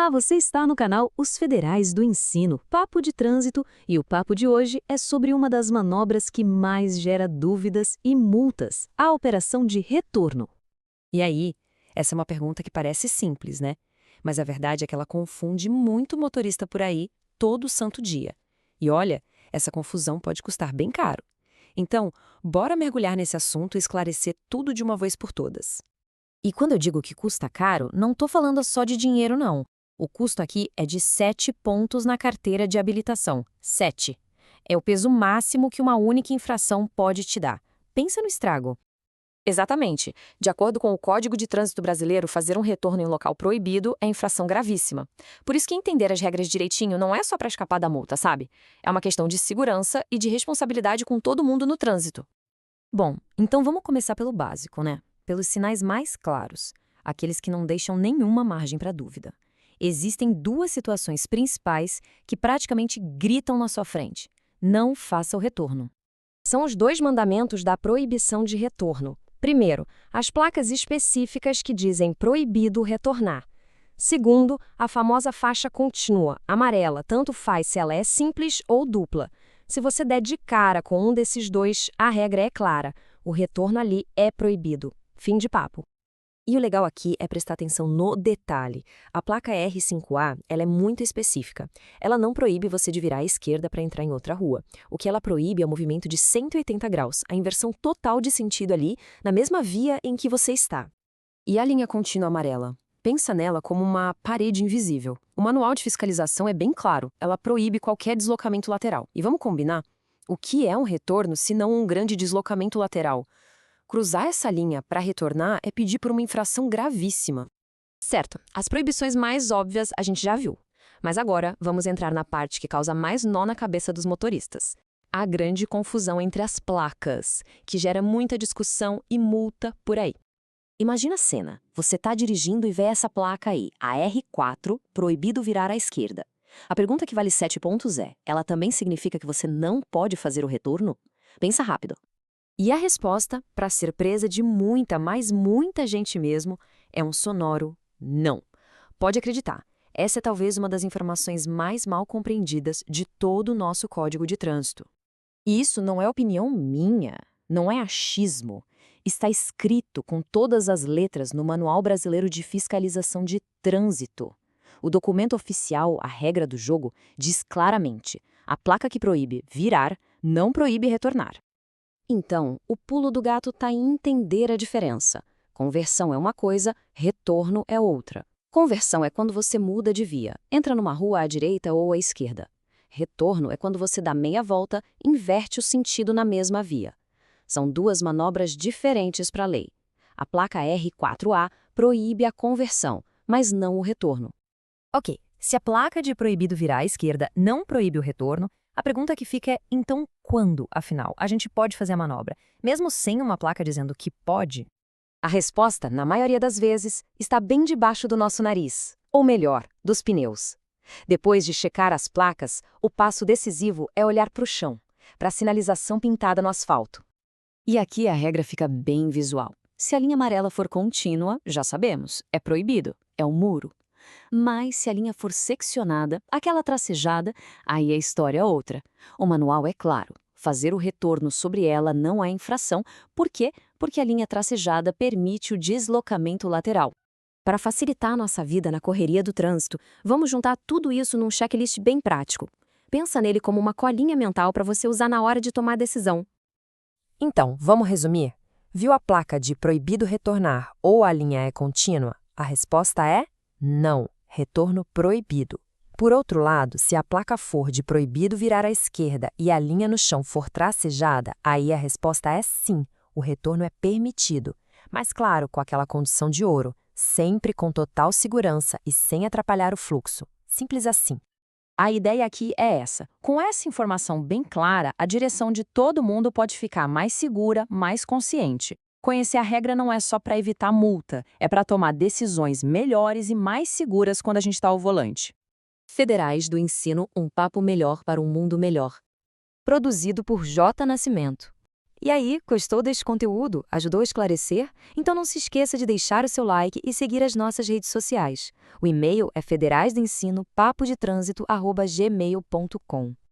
Olá, você está no canal Os Federais do Ensino, Papo de Trânsito, e o papo de hoje é sobre uma das manobras que mais gera dúvidas e multas, a operação de retorno. E aí, essa é uma pergunta que parece simples, né? Mas a verdade é que ela confunde muito motorista por aí todo santo dia. E olha, essa confusão pode custar bem caro. Então, bora mergulhar nesse assunto e esclarecer tudo de uma vez por todas. E quando eu digo que custa caro, não estou falando só de dinheiro, não. O custo aqui é de 7 pontos na carteira de habilitação. 7. É o peso máximo que uma única infração pode te dar. Pensa no estrago. Exatamente. De acordo com o Código de Trânsito Brasileiro, fazer um retorno em local proibido é infração gravíssima. Por isso que entender as regras direitinho não é só para escapar da multa, sabe? É uma questão de segurança e de responsabilidade com todo mundo no trânsito. Bom, então vamos começar pelo básico, né? Pelos sinais mais claros, aqueles que não deixam nenhuma margem para dúvida. Existem duas situações principais que praticamente gritam na sua frente. Não faça o retorno. São os dois mandamentos da proibição de retorno. Primeiro, as placas específicas que dizem proibido retornar. Segundo, a famosa faixa contínua, amarela, tanto faz se ela é simples ou dupla. Se você der de cara com um desses dois, a regra é clara. O retorno ali é proibido. Fim de papo. E o legal aqui é prestar atenção no detalhe. A placa R5A, ela é muito específica. Ela não proíbe você de virar à esquerda para entrar em outra rua. O que ela proíbe é o movimento de 180 graus, a inversão total de sentido ali, na mesma via em que você está. E a linha contínua amarela? Pensa nela como uma parede invisível. O manual de fiscalização é bem claro, ela proíbe qualquer deslocamento lateral. E vamos combinar? O que é um retorno se não um grande deslocamento lateral? Cruzar essa linha para retornar é pedir por uma infração gravíssima. Certo, as proibições mais óbvias a gente já viu. Mas agora vamos entrar na parte que causa mais nó na cabeça dos motoristas. A grande confusão entre as placas, que gera muita discussão e multa por aí. Imagina a cena, você está dirigindo e vê essa placa aí, a R4, proibido virar à esquerda. A pergunta que vale 7 pontos é, ela também significa que você não pode fazer o retorno? Pensa rápido. E a resposta, para surpresa de muita, mas muita gente mesmo, é um sonoro não. Pode acreditar, essa é talvez uma das informações mais mal compreendidas de todo o nosso Código de Trânsito. E isso não é opinião minha, não é achismo. Está escrito com todas as letras no Manual Brasileiro de Fiscalização de Trânsito. O documento oficial, a regra do jogo, diz claramente: a placa que proíbe virar não proíbe retornar. Então, o pulo do gato está em entender a diferença. Conversão é uma coisa, retorno é outra. Conversão é quando você muda de via, entra numa rua à direita ou à esquerda. Retorno é quando você dá meia volta, inverte o sentido na mesma via. São duas manobras diferentes para a lei. A placa R4A proíbe a conversão, mas não o retorno. Ok, se a placa de proibido virar à esquerda não proíbe o retorno, a pergunta que fica é, então quando, afinal, a gente pode fazer a manobra, mesmo sem uma placa dizendo que pode? A resposta, na maioria das vezes, está bem debaixo do nosso nariz, ou melhor, dos pneus. Depois de checar as placas, o passo decisivo é olhar para o chão, para a sinalização pintada no asfalto. E aqui a regra fica bem visual. Se a linha amarela for contínua, já sabemos, é proibido, é um muro. Mas se a linha for seccionada, aquela tracejada, aí a história é outra. O manual é claro. Fazer o retorno sobre ela não é infração. Por quê? Porque a linha tracejada permite o deslocamento lateral. Para facilitar a nossa vida na correria do trânsito, vamos juntar tudo isso num checklist bem prático. Pensa nele como uma colinha mental para você usar na hora de tomar decisão. Então, vamos resumir? Viu a placa de proibido retornar ou a linha é contínua? A resposta é não, retorno proibido. Por outro lado, se a placa for de proibido virar à esquerda e a linha no chão for tracejada, aí a resposta é sim, o retorno é permitido. Mas claro, com aquela condição de ouro, sempre com total segurança e sem atrapalhar o fluxo. Simples assim. A ideia aqui é essa. Com essa informação bem clara, a direção de todo mundo pode ficar mais segura, mais consciente. Conhecer a regra não é só para evitar multa, é para tomar decisões melhores e mais seguras quando a gente está ao volante. Federais do Ensino, um papo melhor para um mundo melhor. Produzido por J. Nascimento. E aí, gostou deste conteúdo? Ajudou a esclarecer? Então não se esqueça de deixar o seu like e seguir as nossas redes sociais. O e-mail é federaisdoensino.papodetransito@gmail.com.